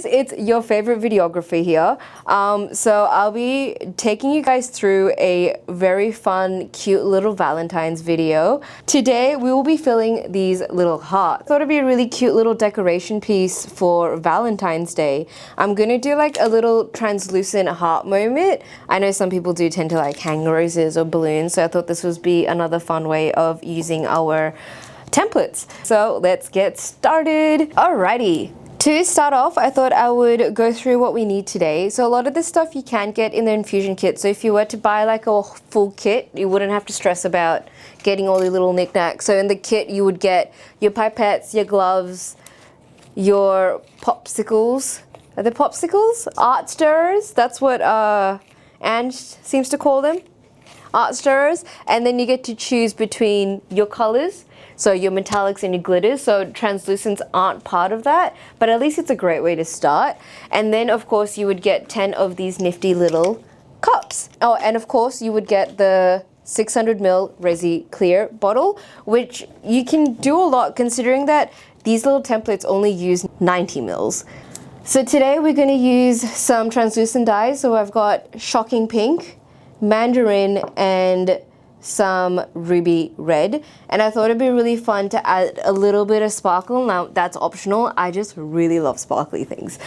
guys, it's your favorite videographer here. So I'll be taking you guys through a very fun, cute little Valentine's video. Today we will be filling these little hearts. I thought it'd be a really cute little decoration piece for Valentine's Day. I'm gonna do like a little translucent heart moment. I know some people do tend to like hang roses or balloons, so I thought this would be another fun way of using our templates. So let's get started. Alrighty. To start off, I thought I would go through what we need today. So a lot of this stuff you can get in the Infusion Kit. So if you were to buy like a full kit, you wouldn't have to stress about getting all your little knickknacks. So in the kit, you would get your pipettes, your gloves, your popsicles. Are they popsicles? Art stirrers. That's what Ange seems to call them. Art stirrers. And then you get to choose between your colors. So your metallics and your glitters, so translucents aren't part of that, but at least it's a great way to start. And then of course you would get 10 of these nifty little cups. Oh, and of course you would get the 600ml Resi Clear bottle, which you can do a lot considering that these little templates only use 90 mils. So today we're going to use some translucent dyes. So I've got Shocking Pink, Mandarin, and some ruby red, and I thought it'd be really fun to add a little bit of sparkle. Now that's optional, I just really love sparkly things.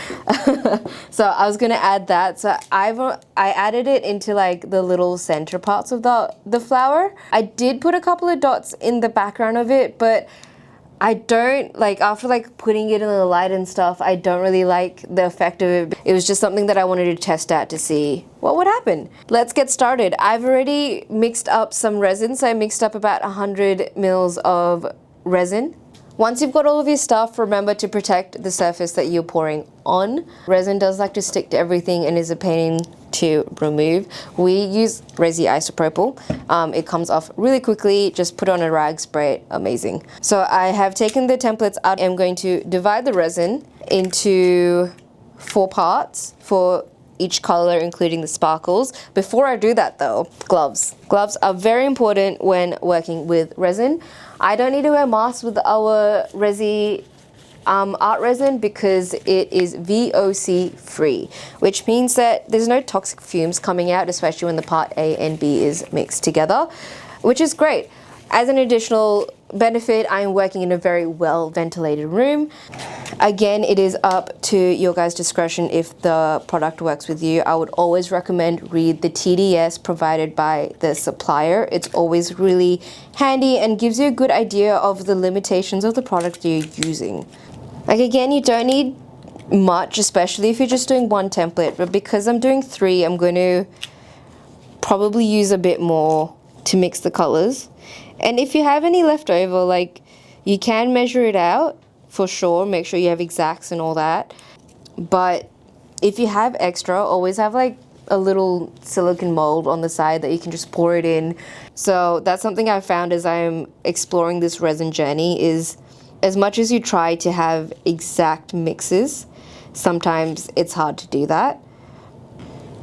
So I was gonna add that. So I added it into like the little center parts of the flower. I did put a couple of dots in the background of it, but I don't like, after like putting it in the light and stuff, I don't really like the effect of it. It was just something that I wanted to test out to see what would happen. Let's get started. I've already mixed up some resin, so I mixed up about 100 mils of resin. Once you've got all of your stuff, remember to protect the surface that you're pouring on. Resin does like to stick to everything and is a pain to remove. We use Resi isopropyl. It comes off really quickly. Just put on a rag, spray it, amazing. So I have taken the templates out. I'm going to divide the resin into 4 parts for each color, including the sparkles. Before I do that though, gloves. Gloves are very important when working with resin. I don't need to wear masks with our Resi art resin because it is VOC free, which means that there's no toxic fumes coming out, especially when the part A and B is mixed together, which is great. As an additional benefit, I am working in a very well ventilated room. Again, it is up to your guys' discretion if the product works with you. I would always recommend read the TDS provided by the supplier. It's always really handy and gives you a good idea of the limitations of the product you're using. Like again, you don't need much, especially if you're just doing one template, but because I'm doing 3, I'm going to probably use a bit more to mix the colors. And if you have any left over, like, you can measure it out for sure, make sure you have exacts and all that. But if you have extra, always have like a little silicone mold on the side that you can just pour it in. So that's something I found as I'm exploring this resin journey, is as much as you try to have exact mixes, sometimes it's hard to do that.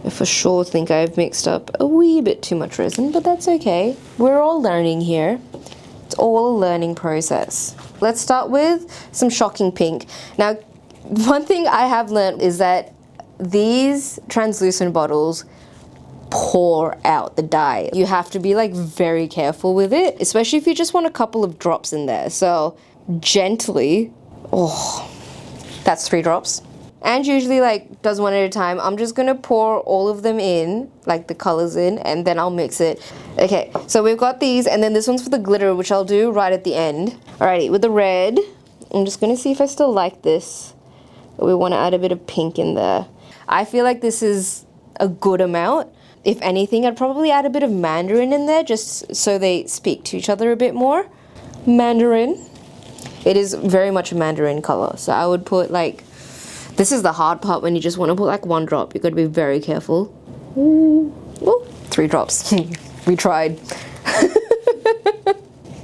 I for sure think I've mixed up a wee bit too much resin, but that's okay. We're all learning here. It's all a learning process. Let's start with some Shocking Pink. Now, one thing I have learned is that these translucent bottles pour out the dye. You have to be like very careful with it, especially if you just want a couple of drops in there. So gently, oh, that's 3 drops. And usually like does one at a time. I'm just gonna pour all of them in, like the colors in, and then I'll mix it. Okay, so we've got these, and then this one's for the glitter, which I'll do right at the end. Alrighty, with the red, I'm just gonna see if I still like this. We wanna add a bit of pink in there. I feel like this is a good amount. If anything, I'd probably add a bit of Mandarin in there just so they speak to each other a bit more. Mandarin. It is very much a Mandarin color, so I would put like, this is the hard part when you just want to put like 1 drop. You've got to be very careful. Ooh, 3 drops. We tried.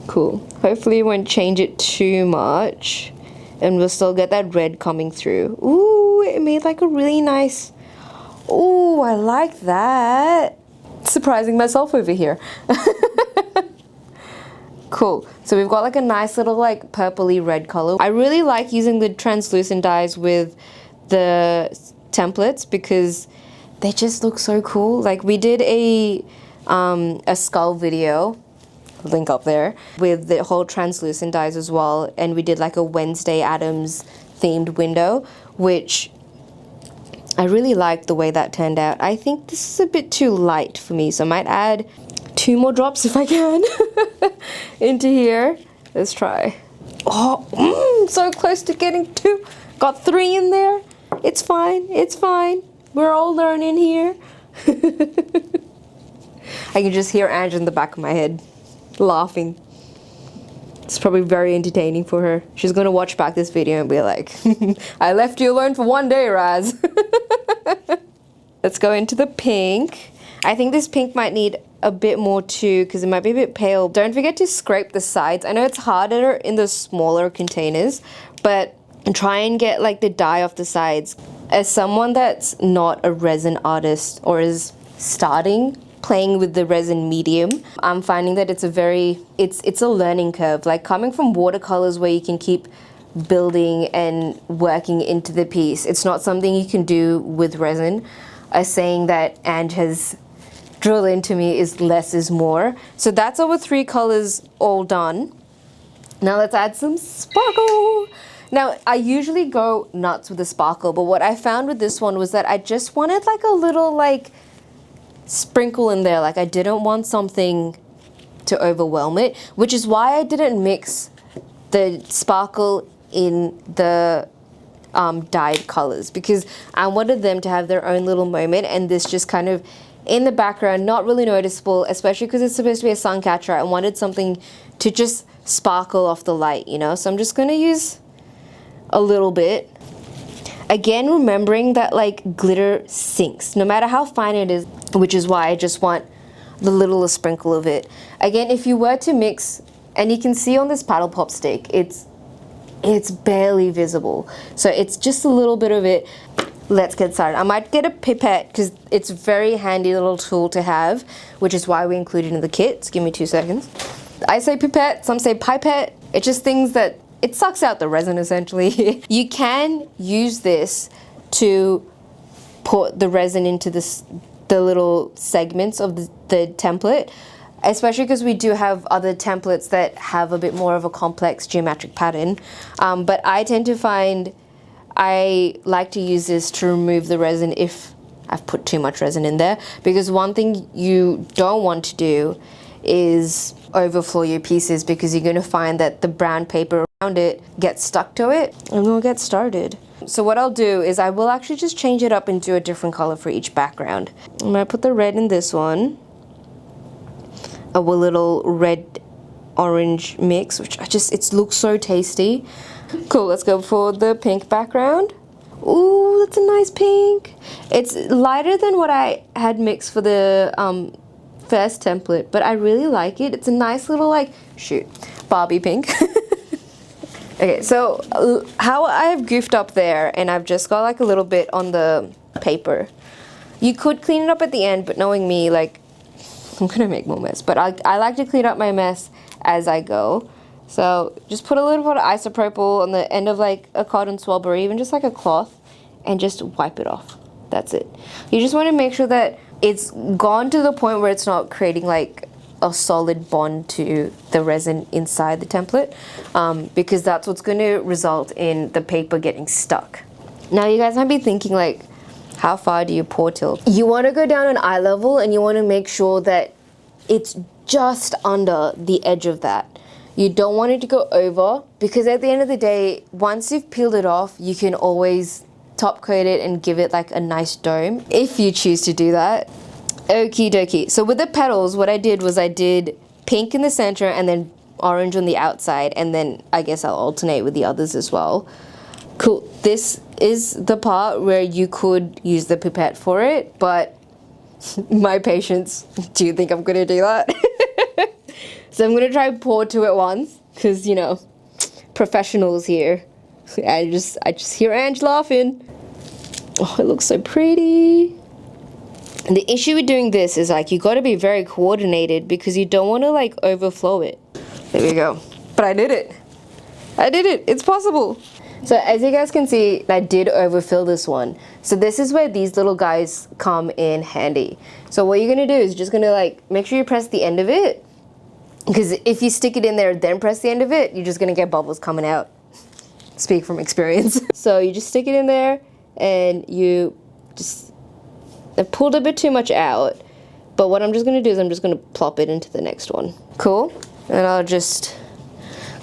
Cool. Hopefully it won't change it too much and we'll still get that red coming through. Ooh, it made like a really nice, ooh, I like that. Surprising myself over here. Cool. So we've got like a nice little like purpley red color. I really like using the translucent dyes with the templates because they just look so cool. Like we did a skull video, link up there, with the whole translucent dyes as well, and we did like a Wednesday Addams themed window, which I really liked the way that turned out. I think this is a bit too light for me, so I might add 2 more drops if I can into here. Let's try. Oh, so close to getting 2. Got 3 in there. It's fine, it's fine. We're all learning here. I can just hear Ange in the back of my head laughing. It's probably very entertaining for her. She's gonna watch back this video and be like, I left you alone for 1 day, Raz. Let's go into the pink. I think this pink might need a bit more too because it might be a bit pale. Don't forget to scrape the sides. I know it's harder in the smaller containers, but try and get like the dye off the sides. As someone that's not a resin artist or is starting playing with the resin medium, I'm finding that it's a learning curve. Like coming from watercolors where you can keep building and working into the piece, it's not something you can do with resin. A saying that Ange has drilled into me is less is more. So that's our 3 colors all done. Now let's add some sparkle. Now I usually go nuts with the sparkle, but what I found with this one was that I just wanted like a little like sprinkle in there. Like I didn't want something to overwhelm it, which is why I didn't mix the sparkle in the dyed colors, because I wanted them to have their own little moment, and this just kind of in the background, not really noticeable, especially because it's supposed to be a sun catcher. I wanted something to just sparkle off the light, you know? So I'm just gonna use a little bit. Again, remembering that like glitter sinks, no matter how fine it is, which is why I just want the littlest sprinkle of it. Again, if you were to mix, and you can see on this paddle pop stick, it's barely visible. So it's just a little bit of it. Let's get started. I might get a pipette because it's a very handy little tool to have, which is why we included it in the kits. Give me 2 seconds. I say pipette, some say pipette. It's just things that, it sucks out the resin essentially. You can use this to put the resin into the little segments of the template, especially because we do have other templates that have a bit more of a complex geometric pattern. But I tend to find I like to use this to remove the resin if I've put too much resin in there, because one thing you don't want to do is overflow your pieces, because you're going to find that the brown paper around it gets stuck to it, and we'll get started. So what I'll do is I will actually just change it up and do a different color for each background. I'm going to put the red in this one, a little red orange mix, which it looks so tasty. Cool, let's go for the pink background. Ooh, that's a nice pink. It's lighter than what I had mixed for the first template, but I really like it. It's a nice little like, Barbie pink. Okay, so how I have goofed up there, and I've just got like a little bit on the paper. You could clean it up at the end, but knowing me, like, I'm gonna make more mess, but I like to clean up my mess as I go. So just put a little bit of isopropyl on the end of like a cotton swab or even just like a cloth, and just wipe it off. That's it. You just want to make sure that it's gone to the point where it's not creating like a solid bond to the resin inside the template, because that's what's going to result in the paper getting stuck. Now you guys might be thinking like, how far do you pour tilt? You want to go down an eye level, and you want to make sure that it's just under the edge of that. You don't want it to go over, because at the end of the day, once you've peeled it off, you can always top coat it and give it like a nice dome if you choose to do that. Okie dokie. So with the petals, what I did was I did pink in the center and then orange on the outside, and then I guess I'll alternate with the others as well. Cool. This is the part where you could use the pipette for it, but my patience, do you think I'm gonna do that? So I'm gonna try pour 2 at once, because, you know, professionals here. I just hear Ange laughing. Oh, it looks so pretty. And the issue with doing this is like, you gotta be very coordinated, because you don't wanna like overflow it. There we go. But I did it. I did it. It's possible. So as you guys can see, I did overfill this one. So this is where these little guys come in handy. So what you're gonna do is just gonna like, make sure you press the end of it, because if you stick it in there then press the end of it, you're just gonna get bubbles coming out. Speak from experience. So you just stick it in there and you just, I pulled a bit too much out, but what I'm just gonna do is I'm just gonna plop it into the next one. Cool, and I'll just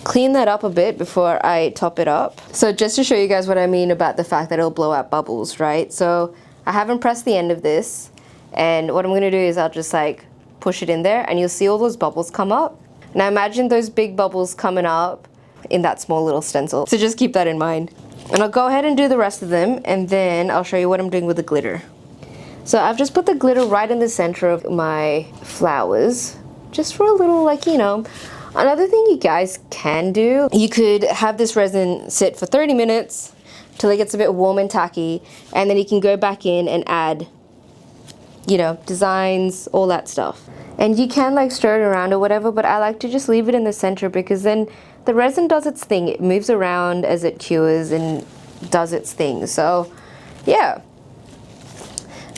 clean that up a bit before I top it up. So just to show you guys what I mean about the fact that it'll blow out bubbles, right? So I haven't pressed the end of this, and what I'm gonna do is I'll just like push it in there and you'll see all those bubbles come up. Now imagine those big bubbles coming up in that small little stencil. So just keep that in mind. And I'll go ahead and do the rest of them, and then I'll show you what I'm doing with the glitter. So I've just put the glitter right in the center of my flowers, just for a little, like, you know. Another thing you guys can do, you could have this resin sit for 30 minutes till it gets a bit warm and tacky, and then you can go back in and add, you know, designs, all that stuff. And you can like stir it around or whatever, but I like to just leave it in the center because then the resin does its thing. It moves around as it cures and does its thing. So yeah,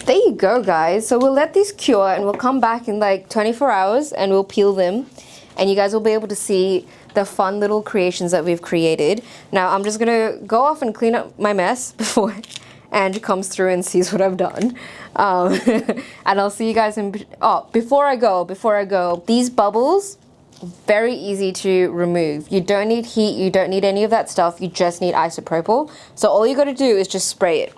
there you go guys. So we'll let these cure and we'll come back in like 24 hours and we'll peel them, and you guys will be able to see the fun little creations that we've created. Now I'm just gonna go off and clean up my mess before Ange comes through and sees what I've done. And I'll see you guys in, before I go, these bubbles, very easy to remove. You don't need heat, you don't need any of that stuff, you just need isopropyl. So all you gotta do is just spray it.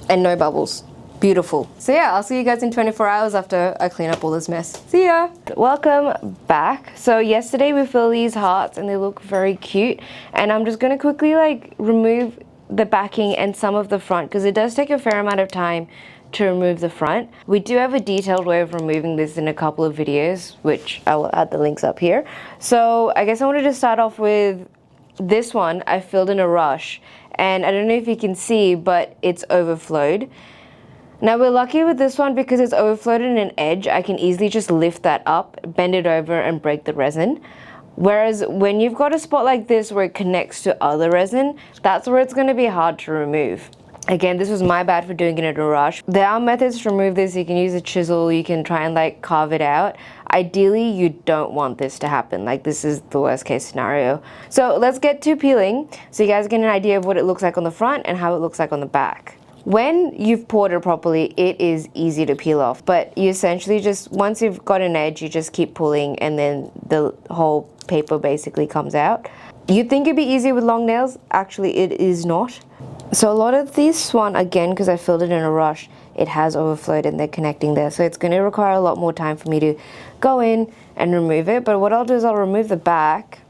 And no bubbles. Beautiful. So yeah, I'll see you guys in 24 hours after I clean up all this mess. See ya! Welcome back. So yesterday we filled these hearts and they look very cute. And I'm just gonna quickly like remove the backing and some of the front, because it does take a fair amount of time to remove the front. We do have a detailed way of removing this in a couple of videos, which I will add the links up here. So I guess I wanted to start off with this one I filled in a rush. And I don't know if you can see, but it's overflowed. Now we're lucky with this one because it's overflowed in an edge. I can easily just lift that up, bend it over and break the resin. Whereas when you've got a spot like this where it connects to other resin, that's where it's gonna be hard to remove. Again, this was my bad for doing it in a rush. There are methods to remove this. You can use a chisel, you can try and like carve it out. Ideally, you don't want this to happen. Like this is the worst case scenario. So let's get to peeling so you guys get an idea of what it looks like on the front and how it looks like on the back. When you've poured it properly, it is easy to peel off, but you essentially just, once you've got an edge, you just keep pulling and then the whole paper basically comes out. You'd think it'd be easier with long nails. Actually, it is not. So a lot of this one, again, because I filled it in a rush, it has overflowed and they're connecting there. So it's going to require a lot more time for me to go in and remove it. But what I'll do is I'll remove the back.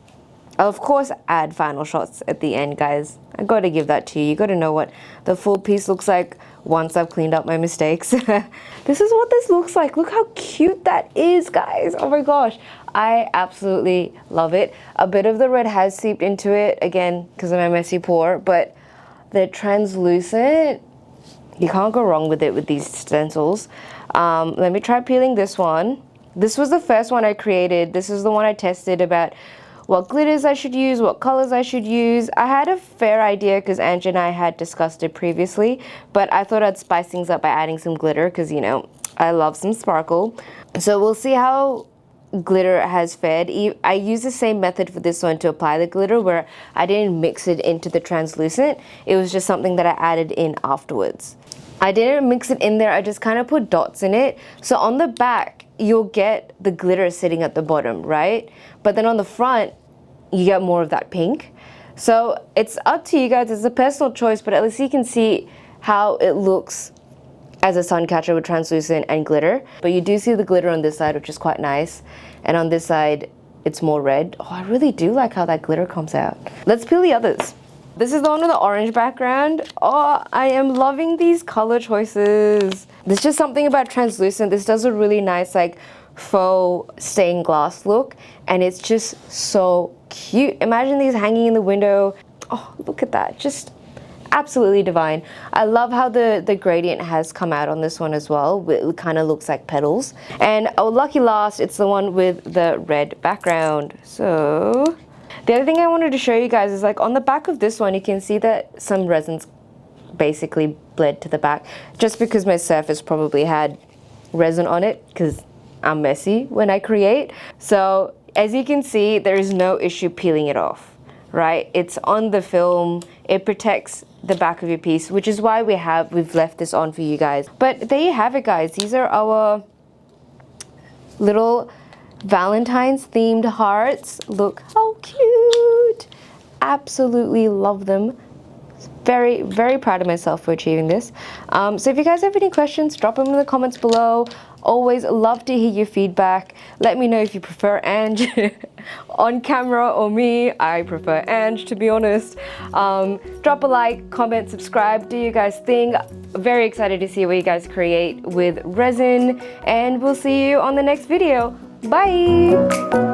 I'll of course add final shots at the end, guys. I got to give that to you. You got to know what the full piece looks like once I've cleaned up my mistakes. This is what this looks like. Look how cute that is, guys. Oh my gosh. I absolutely love it. A bit of the red has seeped into it, again, because of my messy pour, but they're translucent. You can't go wrong with it with these stencils. Let me try peeling this one. This was the first one I created. This is the one I tested about what glitters I should use, what colors I should use. I had a fair idea because Ange and I had discussed it previously, but I thought I'd spice things up by adding some glitter because, you know, I love some sparkle. So we'll see how glitter has fared. I used the same method for this one to apply the glitter, where I didn't mix it into the translucent. It was just something that I added in afterwards. I didn't mix it in there, I just kind of put dots in it. So on the back, you'll get the glitter sitting at the bottom, right? But then on the front, you get more of that pink. So it's up to you guys, it's a personal choice, but at least you can see how it looks as a sun catcher with translucent and glitter. But you do see the glitter on this side, which is quite nice. And on this side, it's more red. Oh, I really do like how that glitter comes out. Let's peel the others. This is the one with the orange background. Oh, I am loving these color choices. There's just something about translucent. This does a really nice like faux stained glass look, and it's just so cute. Imagine these hanging in the window. Oh, look at that. Just absolutely divine. I love how the gradient has come out on this one as well. It kind of looks like petals. And oh, lucky last, it's the one with the red background. So The other thing I wanted to show you guys is like on the back of this one, you can see that some resins basically bled to the back, just because my surface probably had resin on it, because I'm messy when I create. So as you can see, there is no issue peeling it off, right? It's on the film, it protects the back of your piece, which is why we've left this on for you guys. But there you have it, guys. These are our little Valentine's themed hearts. Look how cute. Absolutely love them. Very, very proud of myself for achieving this. So if you guys have any questions, drop them in the comments below. Always love to hear your feedback. Let me know if you prefer Ange on camera or me. I prefer Ange, to be honest. Drop a like, comment, subscribe, do your guys' thing. Very excited to see what you guys create with resin, and we'll see you on the next video. Bye!